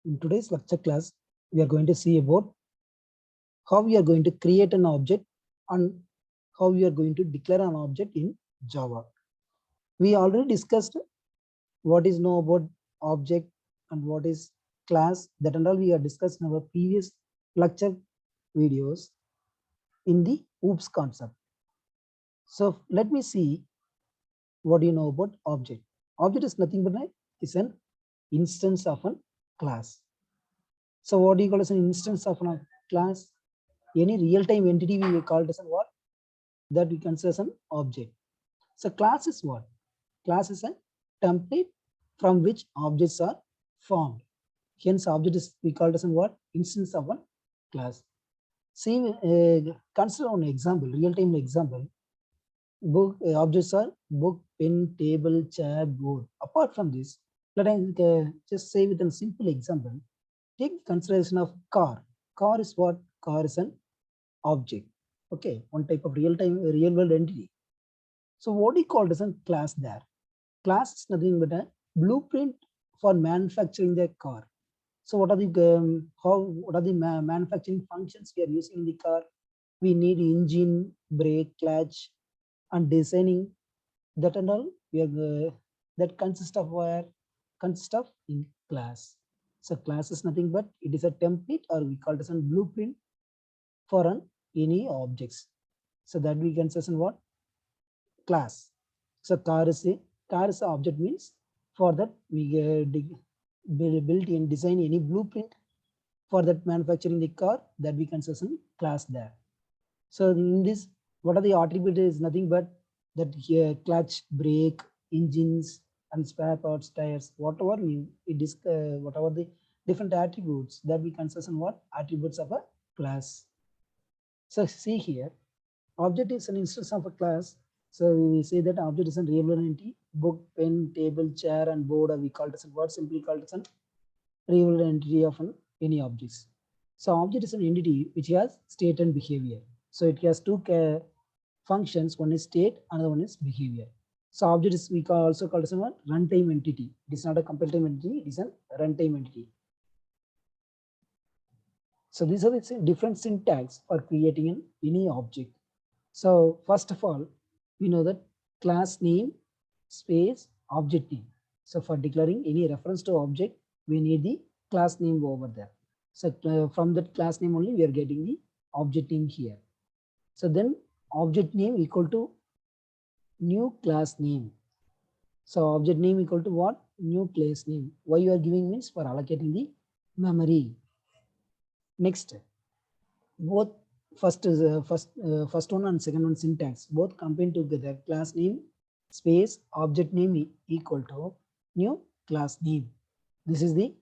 In today's lecture class, we are going to see about how we are going to create an object and how we are going to declare an object in Java. We already discussed what is know about object and what is class. That and all we have discussed in our previous lecture videos in the OOPS concept. So let me see what you know about object. Object is nothing but is an instance of a class. So what do you call as an instance of a class? Any real-time entity we will call it as a what? That we consider as an object. So class is what? Class is a template from which objects are formed. Hence object is we call it as a what? Instance of a class. See, consider an example, real-time example. Book objects are book, pen, table, chair, board. Apart from this, let us just say with a simple example. Take consideration of car. Car is what? Car is an object. Okay, one type of real world entity. So what we call as a class there? Class is nothing but a blueprint for manufacturing the car. So what are the what are the manufacturing functions we are using in the car? We need engine, brake, clutch, and designing that and all. We are that consists of where consists of in class. So class is nothing but it is a template or we call it as a blueprint for an any objects. So that we can say what? Class. So car is a object means for that we build and design any blueprint for that manufacturing the car that we can say class there. So in this, what are the attributes is nothing but that here clutch, brake, engines and spare parts, tires, whatever it is, whatever the different attributes that we consider what attributes of a class. So see here, object is an instance of a class. So we say that object is a real entity. Book, pen, table, chair, and board are we call it as a word simply called as a real entity of any objects. So object is an entity which has state and behavior. So it has two functions. One is state, another one is behavior. So object is we also call as a runtime entity. It is not a compile time entity. It is a runtime entity. So these are the different syntax for creating any object. So first of all, we know that class name space object name. So for declaring any reference to object, we need the class name over there. So from that class name only we are getting the object name here. So then object name equal to new class name. So object name equal to what? New class name. Why you are giving means for allocating the memory. Next, both first one and second one syntax both combined together. Class name space object name equal to new class name. This is the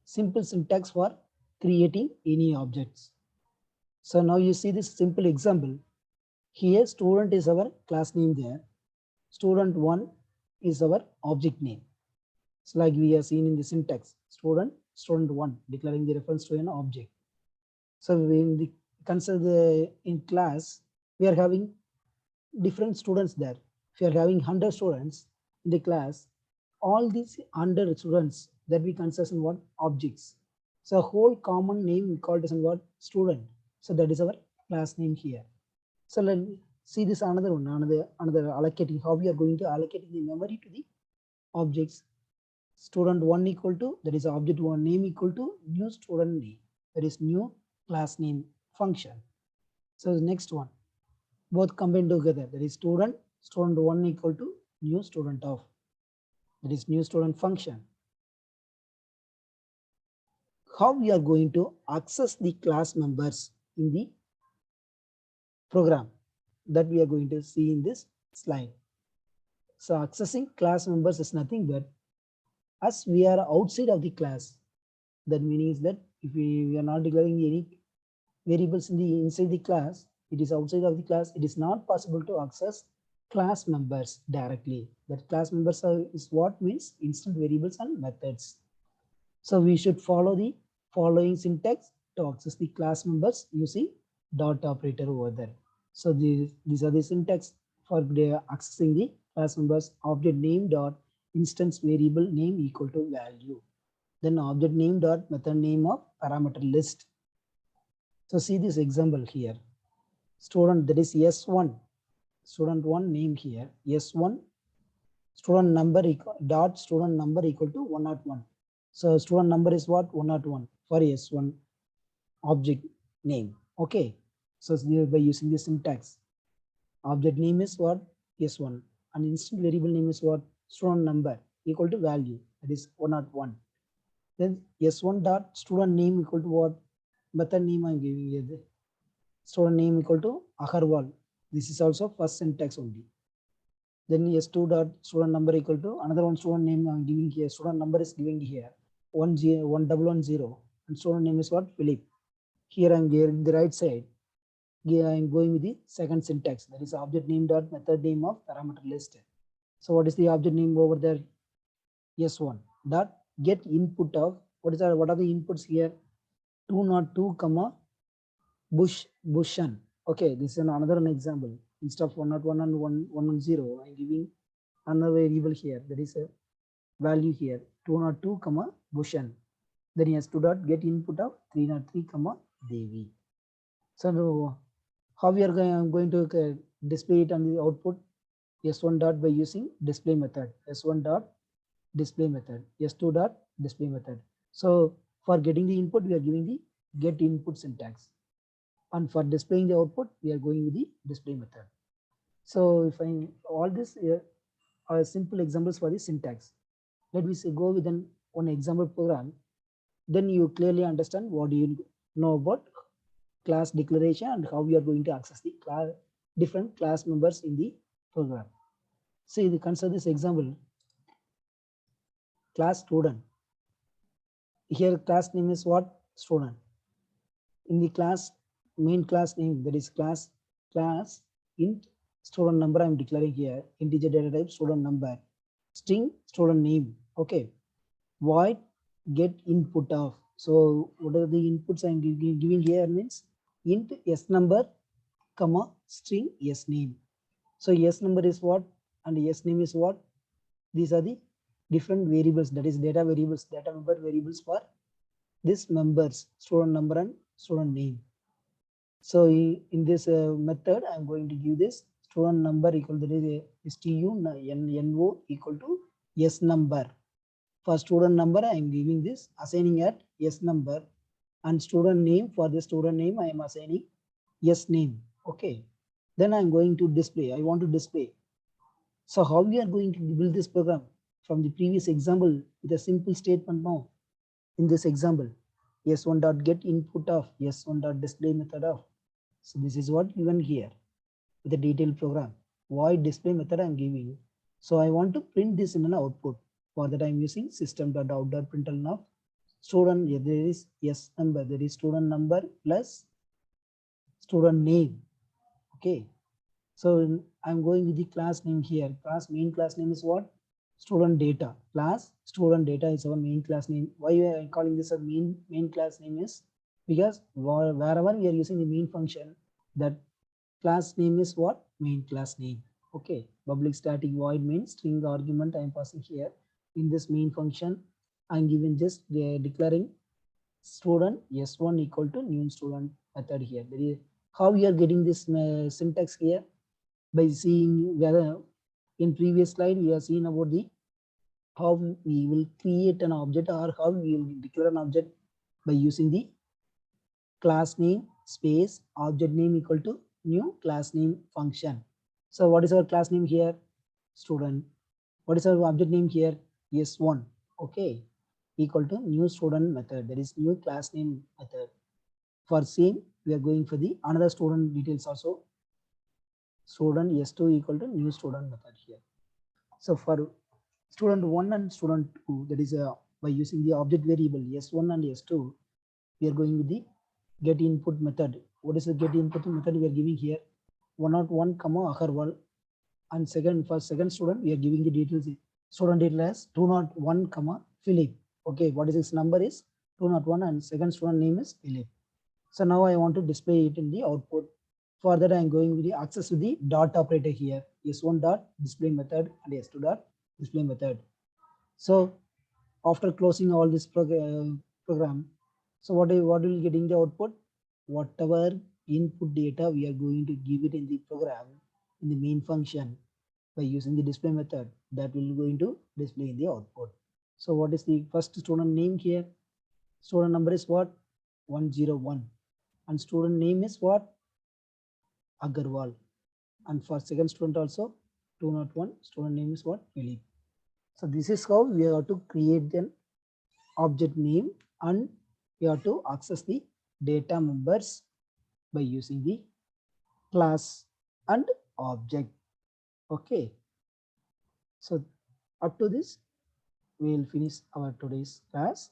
simple syntax for creating any objects. So now you see this simple example. Here student is our class name there. Student 1 is our object name. It's like we have seen in the syntax. Student 1 declaring the reference to an object. So in the consider in class, we are having different students there. If you are having 100 students in the class, all these 100 students that we consider what objects. So whole common name we call it as what student. So that is our class name here. So let's see this another one, another allocating how we are going to allocate the memory to the objects. Student 1 equal to that is object 1 name equal to new student name, that is new class name function. So the next one, both combined together, that is student 1 equal to new student of, that is new student function. How we are going to access the class members in the program that we are going to see in this slide. So accessing class members is nothing but as we are outside of the class. That means that if we are not declaring any variables in the inside the class, it is outside of the class, it is not possible to access class members directly. That class members is what means instant variables and methods. So we should follow the following syntax to access the class members using dot operator over there. So these are the syntax for accessing the class members. Object name dot instance variable name equal to value. then object name dot method name of parameter list. So see this example here. Student, that is S1, student 1 name here, S1, student number dot student number equal to 101. So student number is what? 101 for S1 object name. Okay. So by using the syntax, object name is what? S1, and instant variable name is what? Student number equal to value, that is 101. Then S1 dot student name equal to what? Method name I'm giving here. The student name equal to Agarwal. This is also first syntax only. Then S2 dot student number equal to another one student name I'm giving here. Student number is giving here 110, and student name is what? Philip. Here I'm giving the right side. Here I'm going with the second syntax, that is object name dot method name of parameter list. So what is the object name over there? S1 dot get input of what are the inputs here? 202 comma Bushan. Okay, this is another example. Instead of 101 and 110, I'm giving another variable here. That is a value here 202 comma Bushan. Then he has to dot get input of 303 comma Devi. So how we are going to display it on the output? S1 dot by using display method. S1 dot display method. S2 dot display method. So for getting the input, we are giving the get input syntax. And for displaying the output, we are going with the display method. So if I all this are simple examples for the syntax. Let me say go with one example program. Then you clearly understand what you know about class declaration and how we are going to access the different class members in the program. See, consider this example. Class student. Here class name is what? Student. In the class main class name, that is class int student number I'm declaring here, integer data type student number, string student name. Okay, void get input of. So what are the inputs I'm giving here? Means int s number comma string s name. So s number is what and s name is what? These are the different variables, that is data variables, data member variables for this members, student number and student name. So in this method, I'm going to give this student number equal to STUNO equal to S number. For student number, I am giving this assigning at S number, and student name, for the student name, I am assigning S name. Okay. Then I'm going to display. I want to display. So how we are going to build this program? From the previous example with a simple statement now. In this example, S1 dot get input of S1 dot display method of. So this is what given here with a detailed program. Void display method I'm giving. So I want to print this in an output. For that I'm using system.out.println of student. There is S number. There is student number plus student name. Okay. So I'm going with the class name here. Main class name is what? Student data. Class student data is our main class name. Why I am calling this a main class name is because wherever we are using the main function, that class name is what? Main class name. Okay. Public static void main string argument I am passing here. In this main function, I'm giving just declaring student s1 equal to new student method here. That is how we are getting this syntax here, by seeing whether in previous slide we have seen about the how we will create an object or how we will declare an object by using the class name space object name equal to new class name function. So what is our class name here? Student. What is our object name here? S1. Okay, equal to new student method, that is new class name method. For same, we are going for the another student details also. Student S2 equal to new student method here. So for student 1 and student 2, that is by using the object variable S1 and S2, we are going with the get input method. What is the get input method we are giving here? 101 comma Agarwal, and for second student we are giving the details. Student detail as 201 comma Philip. Okay, what is his number is 201 and second student name is Philip. So now I want to display it in the output. For that I am going with the access to the dot operator here. S1 dot display method and S2 dot display method. So After closing all this program, so what will getting the output? Whatever input data we are going to give it in the program in the main function by using the display method, that will going to display in the output. So what is the first student name here? Student number is what? 101. And student name is what? Agarwal. And for second student also 201, student name is what? Philip. So this is how we have to create an object name, and we have to access the data members by using the class and object. Okay. So up to this, we will finish our today's class.